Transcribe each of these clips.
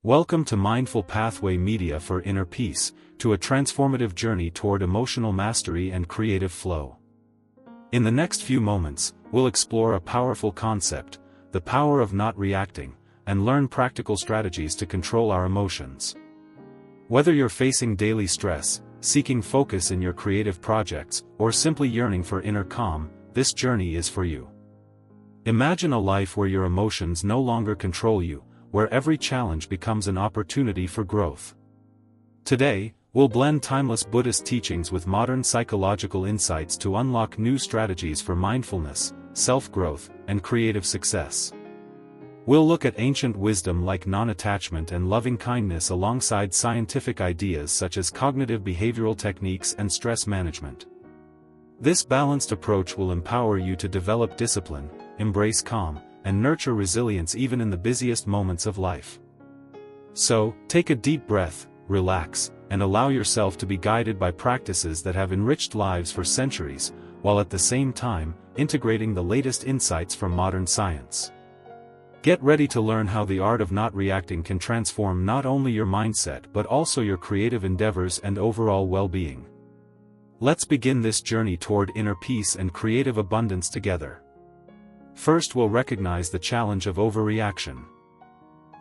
Welcome to Mindful Pathway Media for Inner Peace, to a transformative journey toward emotional mastery and creative flow. In the next few moments, we'll explore a powerful concept, the power of not reacting, and learn practical strategies to control our emotions. Whether you're facing daily stress, seeking focus in your creative projects, or simply yearning for inner calm, this journey is for you. Imagine a life where your emotions no longer control you, where every challenge becomes an opportunity for growth. Today, we'll blend timeless Buddhist teachings with modern psychological insights to unlock new strategies for mindfulness, self-growth, and creative success. We'll look at ancient wisdom like non-attachment and loving-kindness alongside scientific ideas such as cognitive behavioral techniques and stress management. This balanced approach will empower you to develop discipline, embrace calm, and nurture resilience even in the busiest moments of life. So, take a deep breath, relax, and allow yourself to be guided by practices that have enriched lives for centuries, while at the same time, integrating the latest insights from modern science. Get ready to learn how the art of not reacting can transform not only your mindset but also your creative endeavors and overall well-being. Let's begin this journey toward inner peace and creative abundance together. First, we'll recognize the challenge of overreaction.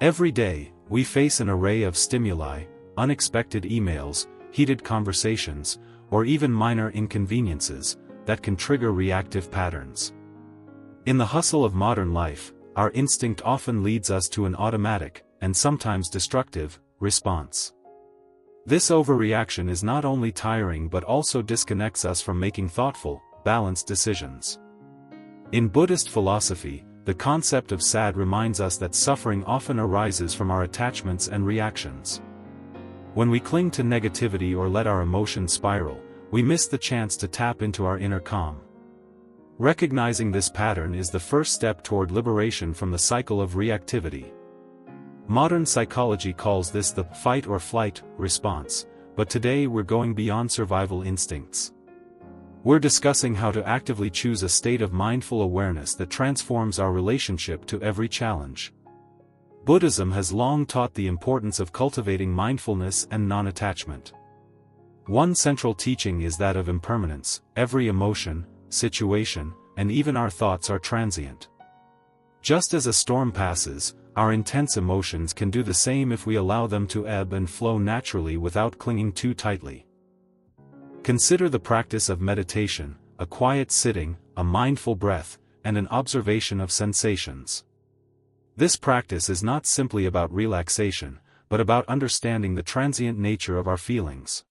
Every day, we face an array of stimuli, unexpected emails, heated conversations, or even minor inconveniences that can trigger reactive patterns. In the hustle of modern life, our instinct often leads us to an automatic, and sometimes destructive, response. This overreaction is not only tiring but also disconnects us from making thoughtful, balanced decisions. In Buddhist philosophy, the concept of sad reminds us that suffering often arises from our attachments and reactions. When we cling to negativity or let our emotions spiral, we miss the chance to tap into our inner calm. Recognizing this pattern is the first step toward liberation from the cycle of reactivity. Modern psychology calls this the fight or flight response, but today we're going beyond survival instincts. We're discussing how to actively choose a state of mindful awareness that transforms our relationship to every challenge. Buddhism has long taught the importance of cultivating mindfulness and non-attachment. One central teaching is that of impermanence. Every emotion, situation, and even our thoughts are transient. Just as a storm passes, our intense emotions can do the same if we allow them to ebb and flow naturally without clinging too tightly. Consider the practice of meditation, a quiet sitting, a mindful breath, and an observation of sensations. This practice is not simply about relaxation, but about understanding the transient nature of our feelings.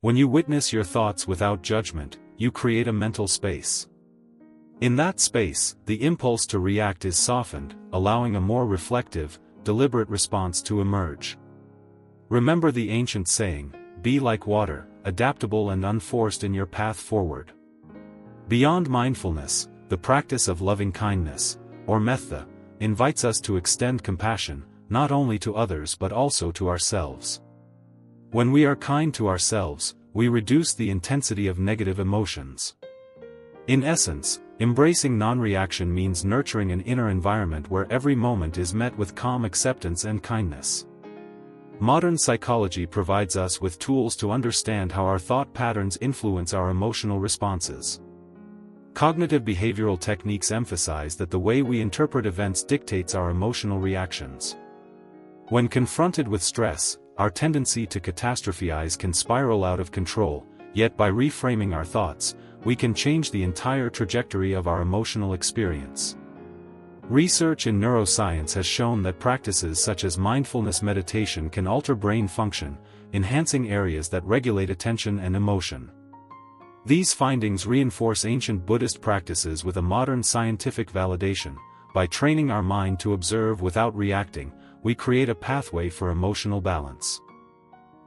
When you witness your thoughts without judgment, you create a mental space. In that space, the impulse to react is softened, allowing a more reflective, deliberate response to emerge. Remember the ancient saying, "Be like water, adaptable and unforced in your path forward." Beyond mindfulness, the practice of loving-kindness, or metta, invites us to extend compassion, not only to others but also to ourselves. When we are kind to ourselves, we reduce the intensity of negative emotions. In essence, embracing non-reaction means nurturing an inner environment where every moment is met with calm acceptance and kindness. Modern psychology provides us with tools to understand how our thought patterns influence our emotional responses. Cognitive behavioral techniques emphasize that the way we interpret events dictates our emotional reactions. When confronted with stress, our tendency to catastrophize can spiral out of control, yet by reframing our thoughts, we can change the entire trajectory of our emotional experience. Research in neuroscience has shown that practices such as mindfulness meditation can alter brain function, enhancing areas that regulate attention and emotion. These findings reinforce ancient Buddhist practices with a modern scientific validation. By training our mind to observe without reacting, we create a pathway for emotional balance.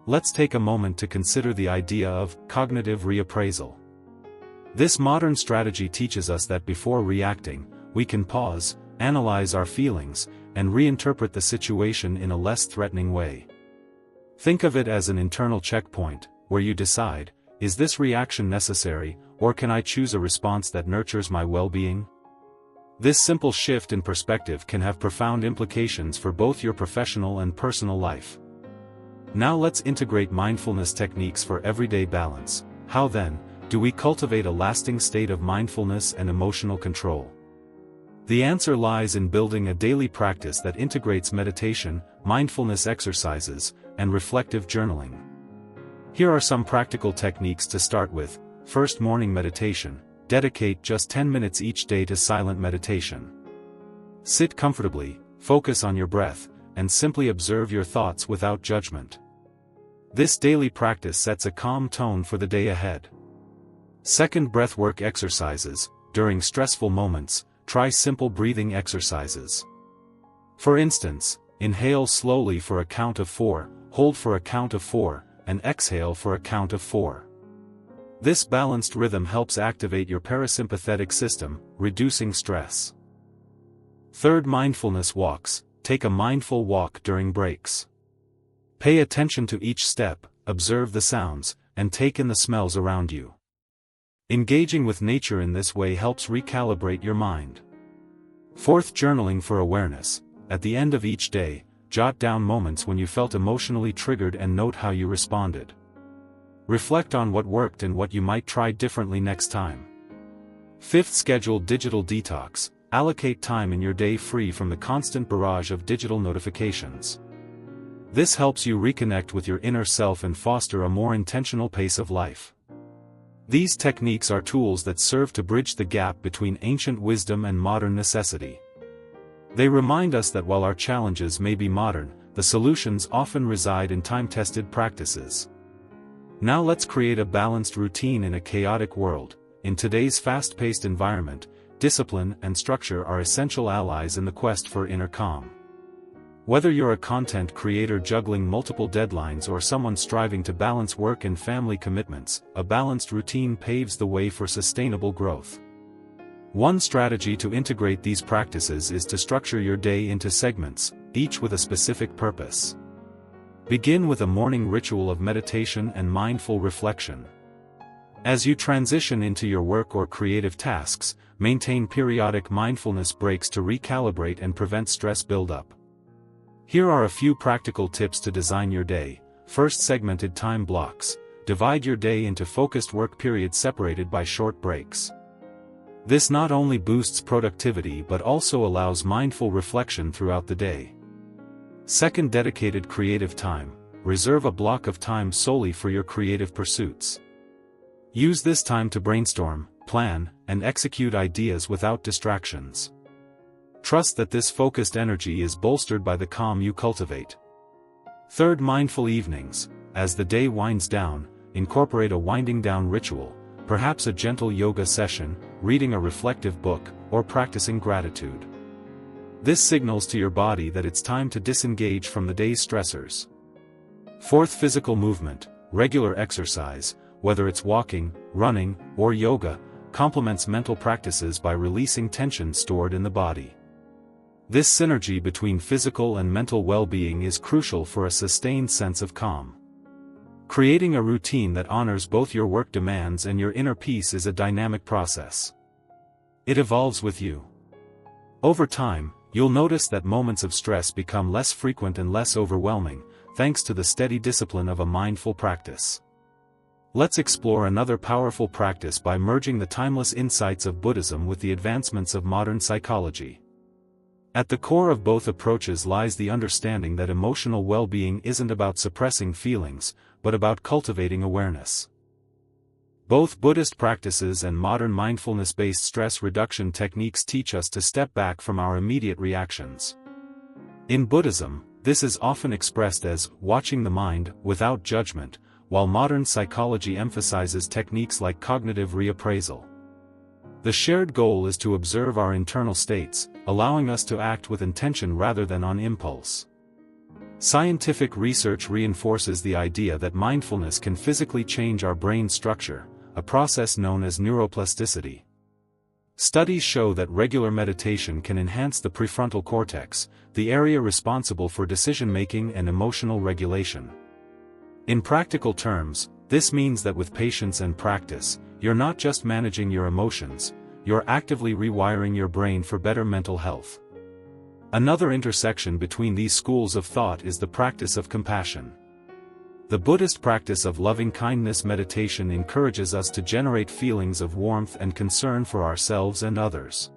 Let's take a moment to consider the idea of cognitive reappraisal. This modern strategy teaches us that before reacting, we can pause, analyze our feelings, and reinterpret the situation in a less threatening way. Think of it as an internal checkpoint, where you decide, is this reaction necessary, or can I choose a response that nurtures my well-being? This simple shift in perspective can have profound implications for both your professional and personal life. Now let's integrate mindfulness techniques for everyday balance. How then, do we cultivate a lasting state of mindfulness and emotional control? The answer lies in building a daily practice that integrates meditation, mindfulness exercises, and reflective journaling. Here are some practical techniques to start with. First, morning meditation. Dedicate just 10 minutes each day to silent meditation. Sit comfortably, focus on your breath, and simply observe your thoughts without judgment. This daily practice sets a calm tone for the day ahead. Second, breathwork exercises. During stressful moments, try simple breathing exercises. For instance, inhale slowly for a count of 4, hold for a count of 4, and exhale for a count of 4. This balanced rhythm helps activate your parasympathetic system, reducing stress. Third, mindfulness walks. Take a mindful walk during breaks. Pay attention to each step, observe the sounds, and take in the smells around you. Engaging with nature in this way helps recalibrate your mind. Fourth, journaling for awareness. At the end of each day, jot down moments when you felt emotionally triggered and note how you responded. Reflect on what worked and what you might try differently next time. Fifth, schedule digital detox. Allocate time in your day free from the constant barrage of digital notifications. This helps you reconnect with your inner self and foster a more intentional pace of life. These techniques are tools that serve to bridge the gap between ancient wisdom and modern necessity. They remind us that while our challenges may be modern, the solutions often reside in time-tested practices. Now let's create a balanced routine in a chaotic world. In today's fast-paced environment, discipline and structure are essential allies in the quest for inner calm. Whether you're a content creator juggling multiple deadlines or someone striving to balance work and family commitments, a balanced routine paves the way for sustainable growth. One strategy to integrate these practices is to structure your day into segments, each with a specific purpose. Begin with a morning ritual of meditation and mindful reflection. As you transition into your work or creative tasks, maintain periodic mindfulness breaks to recalibrate and prevent stress buildup. Here are a few practical tips to design your day. First, segmented time blocks. Divide your day into focused work periods separated by short breaks. This not only boosts productivity but also allows mindful reflection throughout the day. Second, dedicated creative time. Reserve a block of time solely for your creative pursuits. Use this time to brainstorm, plan, and execute ideas without distractions. Trust that this focused energy is bolstered by the calm you cultivate. Third, mindful evenings. As the day winds down, incorporate a winding down ritual, perhaps a gentle yoga session, reading a reflective book, or practicing gratitude. This signals to your body that it's time to disengage from the day's stressors. Fourth, physical movement. Regular exercise, whether it's walking, running, or yoga, complements mental practices by releasing tension stored in the body. This synergy between physical and mental well-being is crucial for a sustained sense of calm. Creating a routine that honors both your work demands and your inner peace is a dynamic process. It evolves with you. Over time, you'll notice that moments of stress become less frequent and less overwhelming, thanks to the steady discipline of a mindful practice. Let's explore another powerful practice by merging the timeless insights of Buddhism with the advancements of modern psychology. At the core of both approaches lies the understanding that emotional well-being isn't about suppressing feelings, but about cultivating awareness. Both Buddhist practices and modern mindfulness-based stress reduction techniques teach us to step back from our immediate reactions. In Buddhism, this is often expressed as watching the mind without judgment, while modern psychology emphasizes techniques like cognitive reappraisal. The shared goal is to observe our internal states, allowing us to act with intention rather than on impulse. Scientific research reinforces the idea that mindfulness can physically change our brain structure, a process known as neuroplasticity. Studies show that regular meditation can enhance the prefrontal cortex, the area responsible for decision-making and emotional regulation. In practical terms, this means that with patience and practice, you're not just managing your emotions, you're actively rewiring your brain for better mental health. Another intersection between these schools of thought is the practice of compassion. The Buddhist practice of loving-kindness meditation encourages us to generate feelings of warmth and concern for ourselves and others.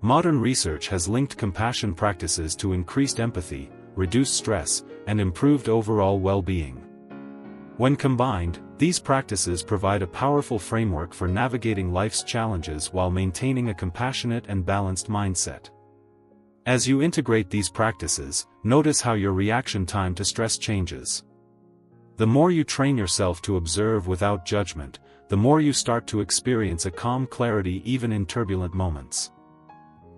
Modern research has linked compassion practices to increased empathy, reduced stress, and improved overall well-being. When combined, these practices provide a powerful framework for navigating life's challenges while maintaining a compassionate and balanced mindset. As you integrate these practices, notice how your reaction time to stress changes. The more you train yourself to observe without judgment, the more you start to experience a calm clarity even in turbulent moments.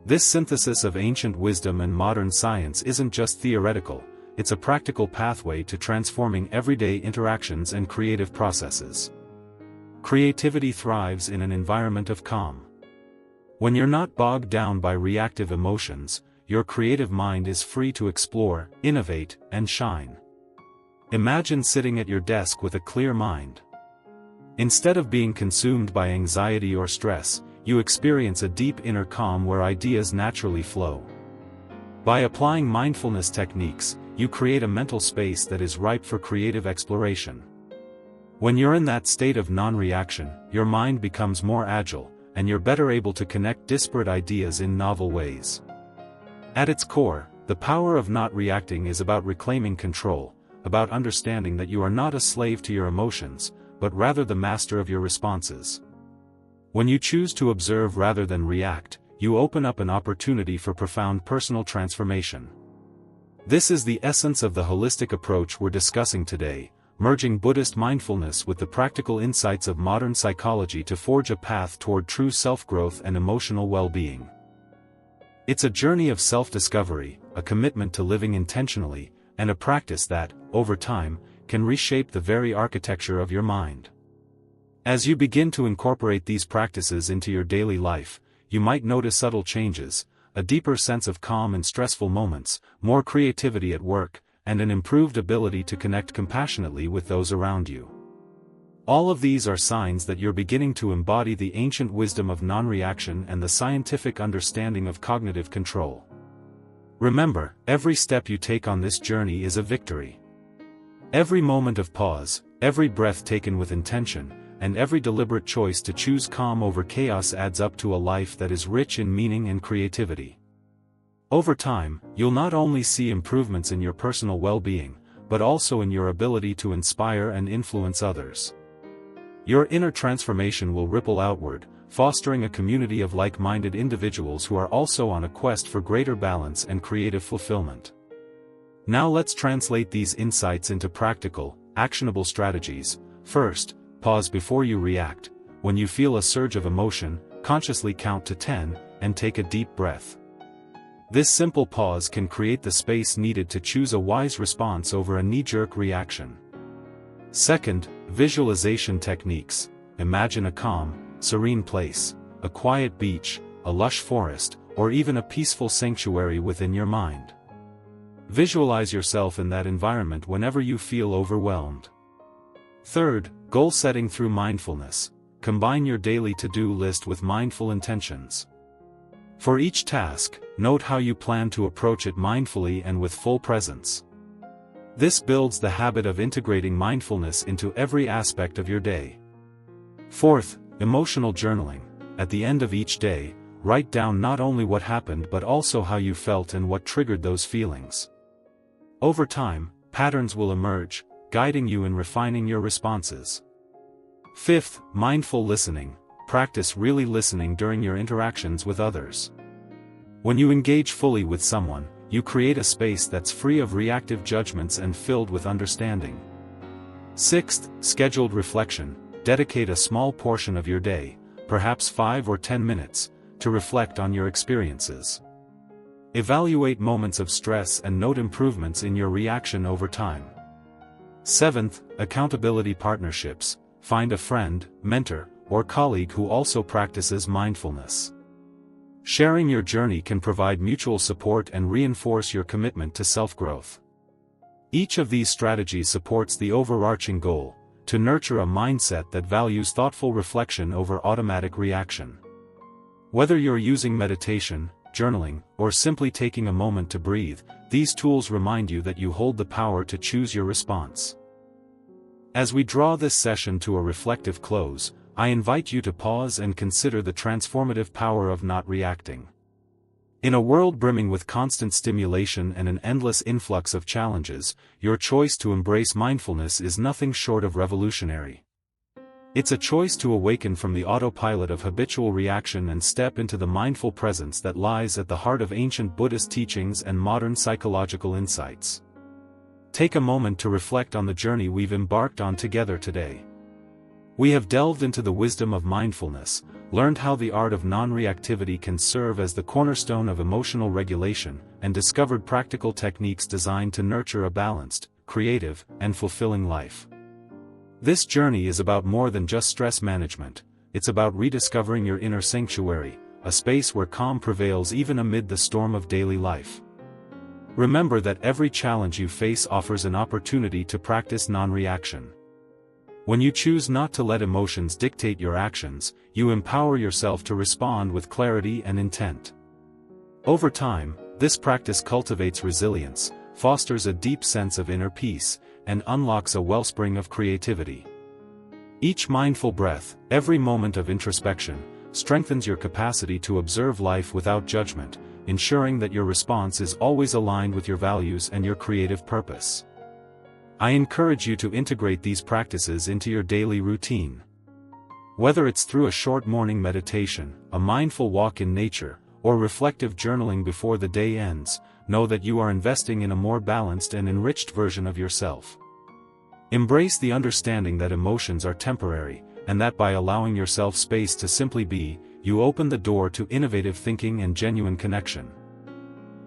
This synthesis of ancient wisdom and modern science isn't just theoretical, it's a practical pathway to transforming everyday interactions and creative processes. Creativity thrives in an environment of calm. When you're not bogged down by reactive emotions, your creative mind is free to explore, innovate, and shine. Imagine sitting at your desk with a clear mind. Instead of being consumed by anxiety or stress, you experience a deep inner calm where ideas naturally flow. By applying mindfulness techniques, you create a mental space that is ripe for creative exploration. When you're in that state of non-reaction, your mind becomes more agile, and you're better able to connect disparate ideas in novel ways. At its core, the power of not reacting is about reclaiming control, about understanding that you are not a slave to your emotions, but rather the master of your responses. When you choose to observe rather than react, you open up an opportunity for profound personal transformation. This is the essence of the holistic approach we're discussing today, merging Buddhist mindfulness with the practical insights of modern psychology to forge a path toward true self-growth and emotional well-being. It's a journey of self-discovery, a commitment to living intentionally, and a practice that, over time, can reshape the very architecture of your mind. As you begin to incorporate these practices into your daily life, you might notice subtle changes, a deeper sense of calm in stressful moments, more creativity at work, and an improved ability to connect compassionately with those around you. All of these are signs that you're beginning to embody the ancient wisdom of non-reaction and the scientific understanding of cognitive control. Remember, every step you take on this journey is a victory. Every moment of pause, every breath taken with intention, and every deliberate choice to choose calm over chaos adds up to a life that is rich in meaning and creativity. Over time, you'll not only see improvements in your personal well-being, but also in your ability to inspire and influence others. Your inner transformation will ripple outward, fostering a community of like-minded individuals who are also on a quest for greater balance and creative fulfillment. Now let's translate these insights into practical, actionable strategies. First, pause before you react. When you feel a surge of emotion, consciously count to 10, and take a deep breath. This simple pause can create the space needed to choose a wise response over a knee-jerk reaction. Second, visualization techniques. Imagine a calm, serene place, a quiet beach, a lush forest, or even a peaceful sanctuary within your mind. Visualize yourself in that environment whenever you feel overwhelmed. Third, goal setting through mindfulness. Combine your daily to-do list with mindful intentions. For each task, note how you plan to approach it mindfully and with full presence. This builds the habit of integrating mindfulness into every aspect of your day. Fourth, emotional journaling. At the end of each day, write down not only what happened but also how you felt and what triggered those feelings. Over time, patterns will emerge, guiding you in refining your responses. Fifth, mindful listening. Practice really listening during your interactions with others. When you engage fully with someone, you create a space that's free of reactive judgments and filled with understanding. Sixth, scheduled reflection. Dedicate a small portion of your day, perhaps 5 or 10 minutes, to reflect on your experiences. Evaluate moments of stress and note improvements in your reaction over time. Seventh, accountability partnerships. Find a friend, mentor, or colleague who also practices mindfulness. Sharing your journey can provide mutual support and reinforce your commitment to self-growth. Each of these strategies supports the overarching goal, to nurture a mindset that values thoughtful reflection over automatic reaction. Whether you're using meditation, journaling, or simply taking a moment to breathe, these tools remind you that you hold the power to choose your response. As we draw this session to a reflective close, I invite you to pause and consider the transformative power of not reacting. In a world brimming with constant stimulation and an endless influx of challenges, your choice to embrace mindfulness is nothing short of revolutionary. It's a choice to awaken from the autopilot of habitual reaction and step into the mindful presence that lies at the heart of ancient Buddhist teachings and modern psychological insights. Take a moment to reflect on the journey we've embarked on together today. We have delved into the wisdom of mindfulness, learned how the art of non-reactivity can serve as the cornerstone of emotional regulation, and discovered practical techniques designed to nurture a balanced, creative, and fulfilling life. This journey is about more than just stress management. It's about rediscovering your inner sanctuary, a space where calm prevails even amid the storm of daily life. Remember that every challenge you face offers an opportunity to practice non-reaction. When you choose not to let emotions dictate your actions, you empower yourself to respond with clarity and intent. Over time, this practice cultivates resilience, fosters a deep sense of inner peace, and unlocks a wellspring of creativity. Each mindful breath, every moment of introspection, strengthens your capacity to observe life without judgment, ensuring that your response is always aligned with your values and your creative purpose. I encourage you to integrate these practices into your daily routine. Whether it's through a short morning meditation, a mindful walk in nature, or reflective journaling before the day ends, know that you are investing in a more balanced and enriched version of yourself. Embrace the understanding that emotions are temporary, and that by allowing yourself space to simply be, you open the door to innovative thinking and genuine connection.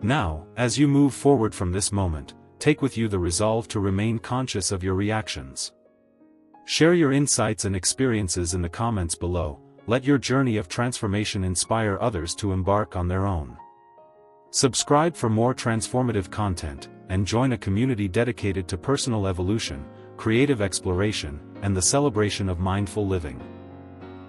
Now, as you move forward from this moment, take with you the resolve to remain conscious of your reactions. Share your insights and experiences in the comments below. Let your journey of transformation inspire others to embark on their own. Subscribe for more transformative content, and join a community dedicated to personal evolution, creative exploration, and the celebration of mindful living.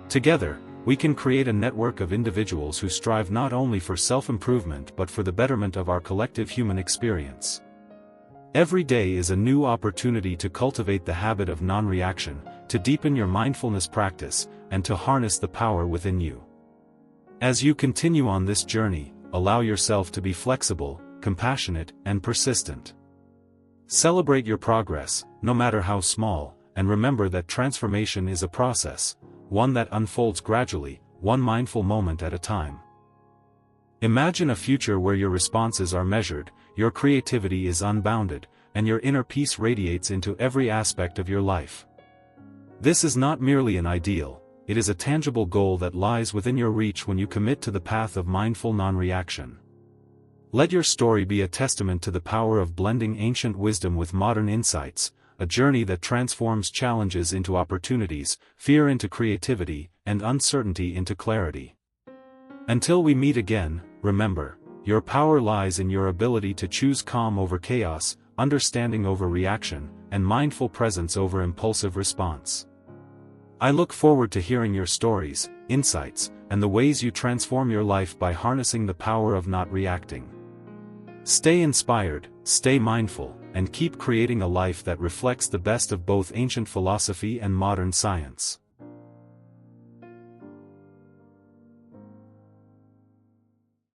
Together, we can create a network of individuals who strive not only for self-improvement but for the betterment of our collective human experience. Every day is a new opportunity to cultivate the habit of non-reaction, to deepen your mindfulness practice, and to harness the power within you. As you continue on this journey, allow yourself to be flexible, compassionate, and persistent. Celebrate your progress, no matter how small, and remember that transformation is a process, one that unfolds gradually, one mindful moment at a time. Imagine a future where your responses are measured, your creativity is unbounded, and your inner peace radiates into every aspect of your life. This is not merely an ideal, it is a tangible goal that lies within your reach when you commit to the path of mindful non-reaction. Let your story be a testament to the power of blending ancient wisdom with modern insights, a journey that transforms challenges into opportunities, fear into creativity, and uncertainty into clarity. Until we meet again, remember, your power lies in your ability to choose calm over chaos, understanding over reaction, and mindful presence over impulsive response. I look forward to hearing your stories, insights, and the ways you transform your life by harnessing the power of not reacting. Stay inspired, stay mindful, and keep creating a life that reflects the best of both ancient philosophy and modern science.